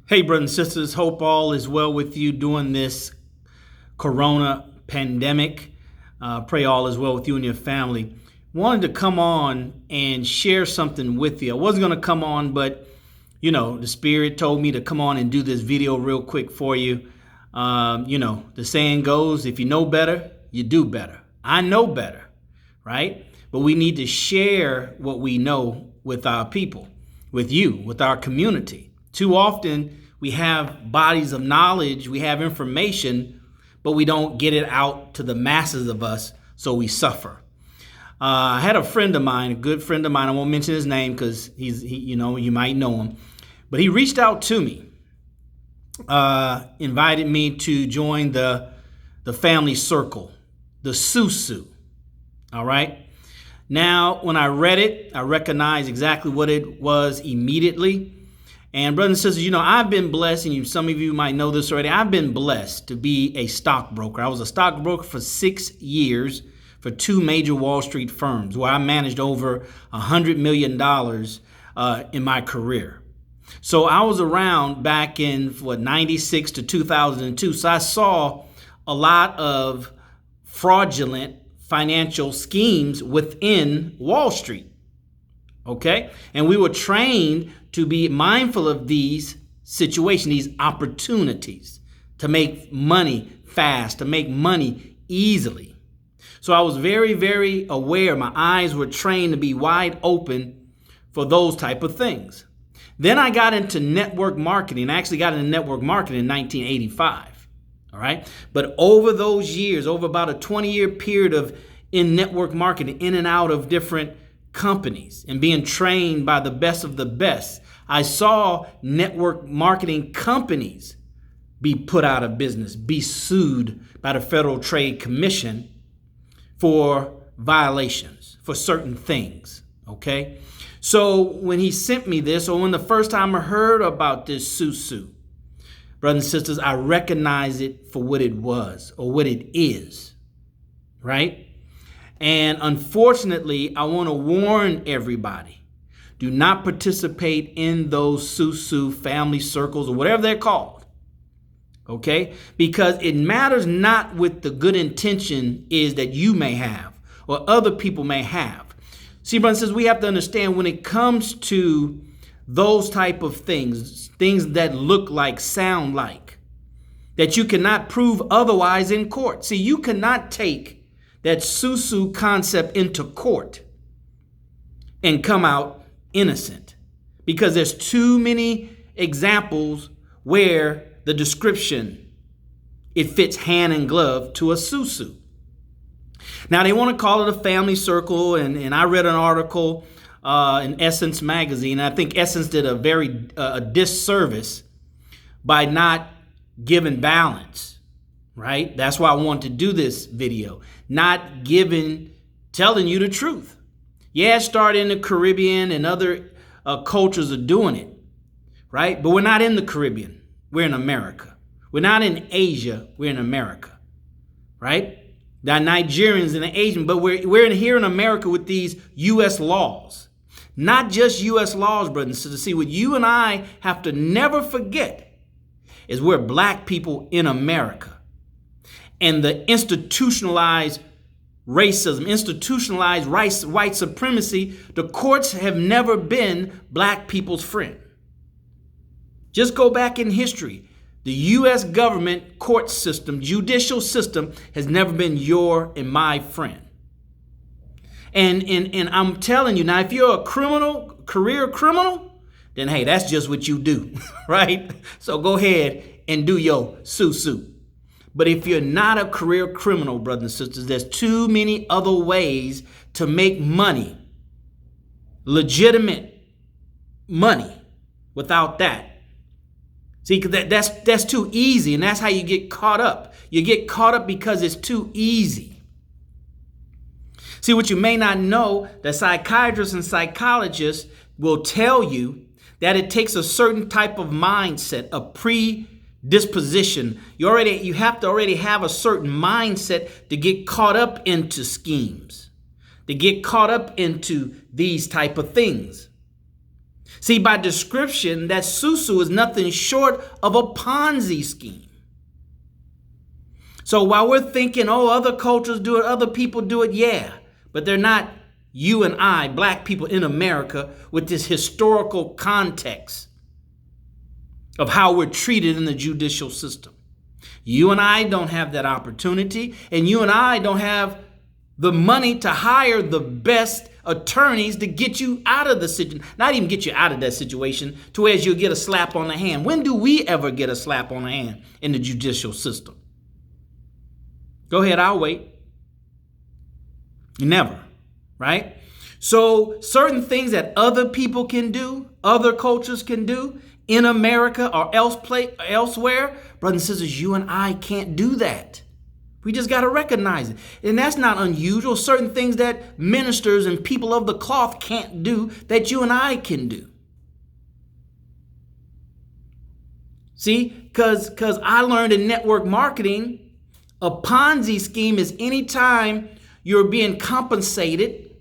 Hey, brothers and sisters, hope all is well with you during this corona pandemic. Pray all is well with you and your family. Wanted to come on and share something with you. I wasn't going to come on, but the Spirit told me to come on and do this video real quick for you. The saying goes, if you know better, you do better. I know better, right? But we need to share what we know with our people, with you, with our community. Too often we have bodies of knowledge, we have information, but we don't get it out to the masses of us, so we suffer. I had a friend of mine, a good friend of mine. I won't mention his name because you might know him, but he reached out to me, invited me to join the family circle, the Sou Sou. All right. Now, when I read it, I recognized exactly what it was immediately. And brothers and sisters, I've been blessed, and some of you might know this already. I've been blessed to be a stockbroker. I was a stockbroker for 6 years for two major Wall Street firms where I managed over $100 million in my career. So I was around back in 96 to 2002. So I saw a lot of fraudulent financial schemes within Wall Street. Okay. And we were trained to be mindful of these situations, these opportunities to make money fast, to make money easily. So I was very, very aware. My eyes were trained to be wide open for those type of things. Then I got into network marketing. I actually got into network marketing in 1985. All right. But over those years, over about a 20-year period in network marketing, in and out of different companies and being trained by the best of the best, I saw network marketing companies be put out of business, be sued by the Federal Trade Commission for violations, for certain things. Okay. So when he sent me this, or when the first time I heard about this Sou Sou, brothers and sisters, I recognized it for what it was or what it is. Right. And unfortunately, I want to warn everybody, do not participate in those Sou Sou family circles or whatever they're called. Okay? Because it matters not what the good intention is that you may have or other people may have. See, brothers and sisters, we have to understand when it comes to those type of things that look like, sound like, that you cannot prove otherwise in court. See, you cannot take that Sou Sou concept into court and come out innocent, because there's too many examples where the description, it fits hand and glove to a Sou Sou. Now they want to call it a family circle, and I read an article in Essence magazine. I think Essence did a very disservice by not giving balance. Right? That's why I want to do this video. Not telling you the truth. Yeah, it started in the Caribbean and other cultures are doing it. Right? But we're not in the Caribbean. We're in America. We're not in Asia. We're in America. Right? The Nigerians and the Asians, but we're here in America with these U.S. laws. Not just U.S. laws, brothers and sisters. See, what you and I have to never forget is we're black people in America. And the institutionalized racism, institutionalized white supremacy, the courts have never been black people's friend. Just go back in history. The U.S. government court system, judicial system has never been your and my friend. And I'm telling you now, if you're a criminal, career criminal, then hey, that's just what you do, right? So go ahead and do your Sou Sou. But if you're not a career criminal, brothers and sisters, there's too many other ways to make money, legitimate money, without that. See, that's too easy, and that's how you get caught up. You get caught up because it's too easy. See, what you may not know, that psychiatrists and psychologists will tell you that it takes a certain type of mindset, a predisposition. You have to already have a certain mindset to get caught up into schemes, to get caught up into these type of things. See, by description, that Sou Sou is nothing short of a Ponzi scheme. So while we're thinking, oh, other cultures do it, other people do it, yeah, but they're not you and I, black people in America, with this historical context of how we're treated in the judicial system. You and I don't have that opportunity, and you and I don't have the money to hire the best attorneys to get you out of the situation, not even get you out of that situation, to where you'll get a slap on the hand. When do we ever get a slap on the hand in the judicial system? Go ahead, I'll wait. Never, right? So certain things that other people can do, other cultures can do in America or elsewhere, brothers and sisters, you and I can't do that. We just got to recognize it. And that's not unusual. Certain things that ministers and people of the cloth can't do that you and I can do. See, because I learned in network marketing, a Ponzi scheme is any time you're being compensated,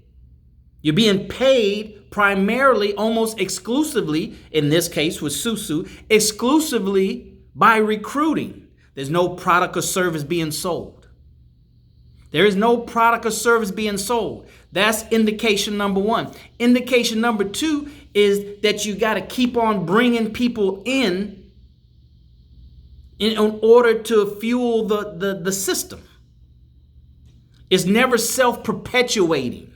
you're being paid primarily, almost exclusively, in this case with Sou Sou, exclusively by recruiting. There's no product or service being sold. There is no product or service being sold. That's indication number one. Indication number two is that you got to keep on bringing people in order to fuel the system. It's never self-perpetuating.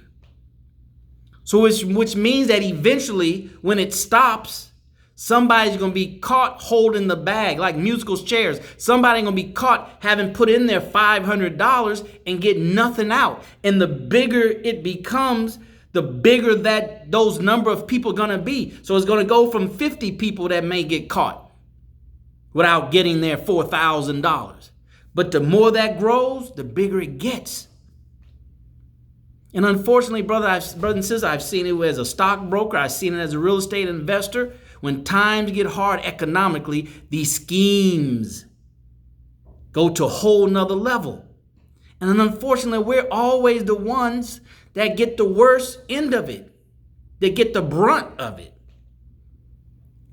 So which means that eventually when it stops, somebody's going to be caught holding the bag, like musical chairs. Somebody's going to be caught having put in their $500 and get nothing out. And the bigger it becomes, the bigger that those number of people are going to be. So it's going to go from 50 people that may get caught without getting their $4,000. But the more that grows, the bigger it gets. And unfortunately, brothers and sisters, I've seen it as a stockbroker. I've seen it as a real estate investor. When times get hard economically, these schemes go to a whole nother level. And then unfortunately, we're always the ones that get the worst end of it. They get the brunt of it.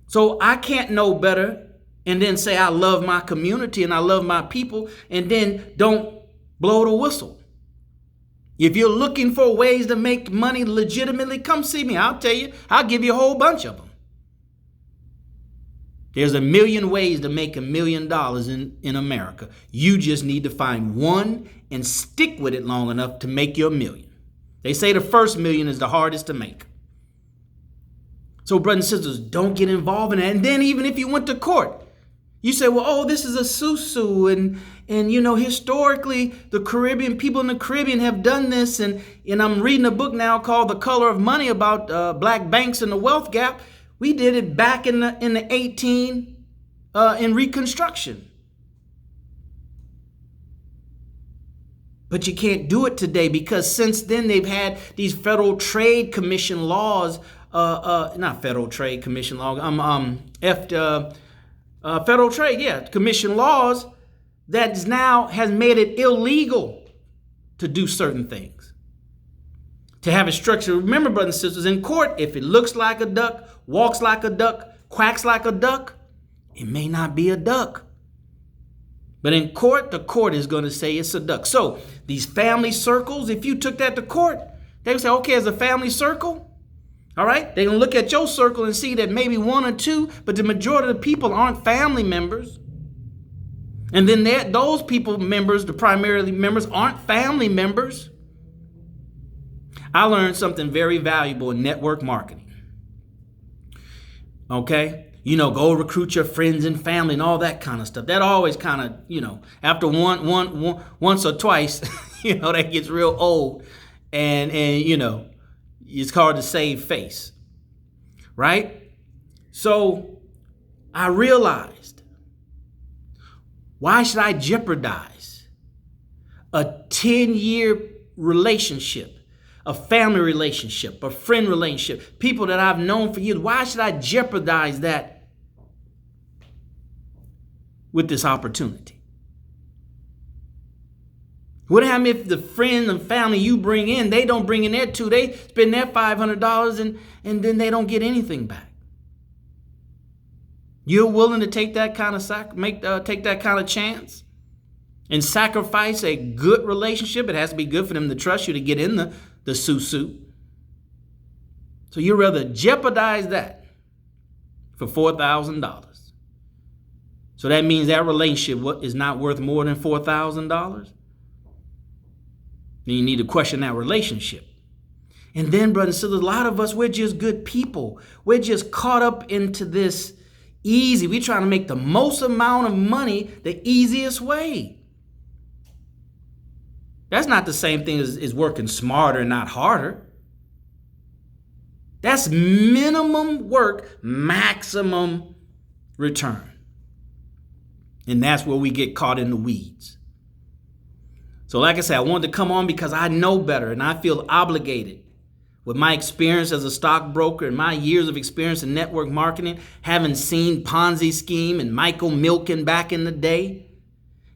So I can't know better and then say I love my community and I love my people and then don't blow the whistle. If you're looking for ways to make money legitimately, come see me. I'll tell you, I'll give you a whole bunch of them. There's a million ways to make $1 million in America. You just need to find one and stick with it long enough to make your $1 million. They say the first $1 million is the hardest to make. So brothers and sisters, don't get involved in that. And then even if you went to court, you say, well, oh, this is a Sou Sou, and you know, historically, the Caribbean, people in the Caribbean have done this, and I'm reading a book now called The Color of Money about black banks and the wealth gap. We did it back in the in Reconstruction. But you can't do it today because since then they've had these Federal Trade Commission laws, not Federal Trade Commission law, Federal Trade, Commission laws that now has made it illegal to do certain things. To have a structure. Remember, brothers and sisters, in court, if it looks like a duck, walks like a duck, quacks like a duck, it may not be a duck. But in court, the court is going to say it's a duck. So these family circles, if you took that to court, they would say, okay, it's a family circle. All right, they're going to look at your circle and see that maybe one or two, but the majority of the people aren't family members. And then those people members, the primarily members, aren't family members. I learned something very valuable in network marketing. Okay, go recruit your friends and family and all that kind of stuff. That always kind of, after once or twice, that gets real old, and it's hard to save face, right? So I realized, why should I jeopardize a 10-year relationship, a family relationship, a friend relationship, people that I've known for years? Why should I jeopardize that with this opportunity? What happens if the friend and family you bring in, they don't bring in their two, they spend their $500 and then they don't get anything back? You're willing to take that kind of take that kind of chance and sacrifice a good relationship. It has to be good for them to trust you to get in the Sou Sou. So you'd rather jeopardize that for $4,000. So that means that relationship is not worth more than $4,000. Then you need to question that relationship. And then, brothers and sisters, a lot of us, we're just good people. We're just caught up into this easy. We're trying to make the most amount of money the easiest way. That's not the same thing as working smarter, not harder. That's minimum work, maximum return. And that's where we get caught in the weeds. So like I said, I wanted to come on because I know better and I feel obligated with my experience as a stockbroker and my years of experience in network marketing, having seen Ponzi scheme and Michael Milken back in the day,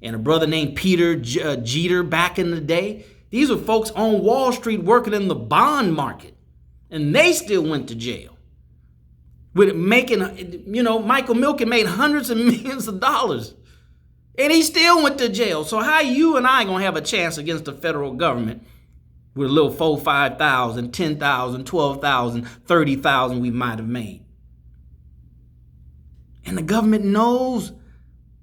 and a brother named Peter Jeter back in the day. These were folks on Wall Street working in the bond market, and they still went to jail. With making, Michael Milken made hundreds of millions of dollars, and he still went to jail. So how you and I gonna have a chance against the federal government with a little 4, 5,000, 10,000, 12,000, 30,000 we might have made? And the government knows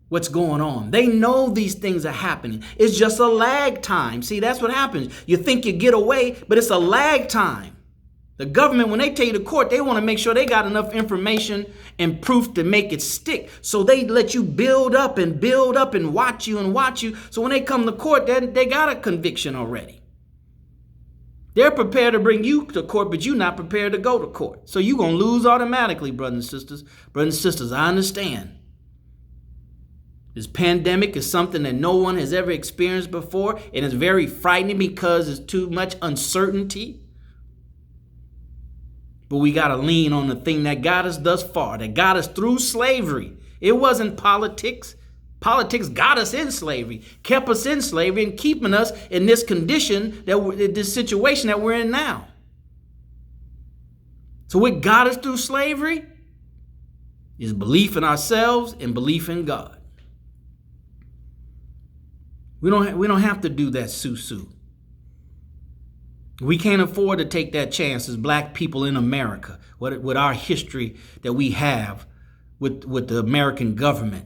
what's going on. They know these things are happening. It's just a lag time. See, that's what happens. You think you get away, but it's a lag time. The government, when they take you to court, they want to make sure they got enough information and proof to make it stick. So they let you build up and watch you. So when they come to court, they got a conviction already. They're prepared to bring you to court, but you're not prepared to go to court. So you're going to lose automatically, brothers and sisters. Brothers and sisters, I understand. This pandemic is something that no one has ever experienced before, and it's very frightening because there's too much uncertainty. But we got to lean on the thing that got us thus far, that got us through slavery. It wasn't politics. Politics got us in slavery, kept us in slavery, and keeping us in this condition, this situation that we're in now. So what got us through slavery is belief in ourselves and belief in God. We don't have to do that Sou Sou. We can't afford to take that chance as black people in America with our history that we have with the American government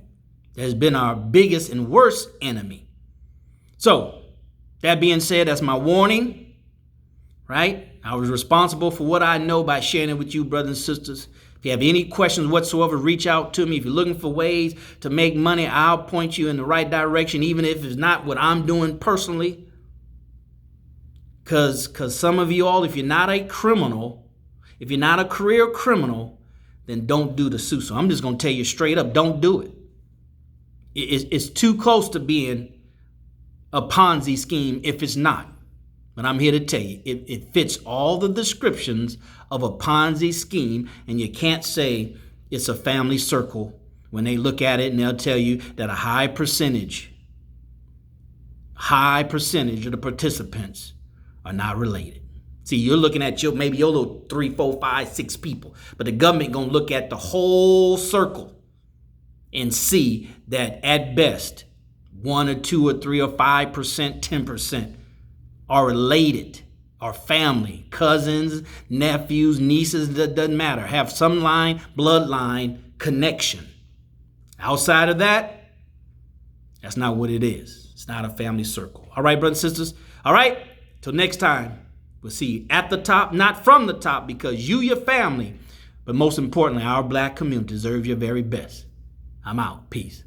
that has been our biggest and worst enemy. So that being said, that's my warning, right? I was responsible for what I know by sharing it with you, brothers and sisters. If you have any questions whatsoever, reach out to me. If you're looking for ways to make money, I'll point you in the right direction, even if it's not what I'm doing personally. Because some of you all, if you're not a criminal, if you're not a career criminal, then don't do the Sou Sou. I'm just going to tell you straight up, don't do it. It's too close to being a Ponzi scheme if it's not. But I'm here to tell you, it fits all the descriptions of a Ponzi scheme, and you can't say it's a family circle when they look at it and they'll tell you that a high percentage of the participants are not related. See, you're looking at maybe your little 3, 4, 5, 6 people, but the government gonna look at the whole circle and see that at best 1 or 2 or 3 or 5%, 10% are related, are family, cousins, nephews, nieces, that doesn't matter, have some bloodline connection. Outside of that, that's not what it is. It's not a family circle. All right, brothers and sisters. All right, till next time, we'll see you at the top, not from the top, because you, your family, but most importantly, our black community deserves your very best. I'm out. Peace.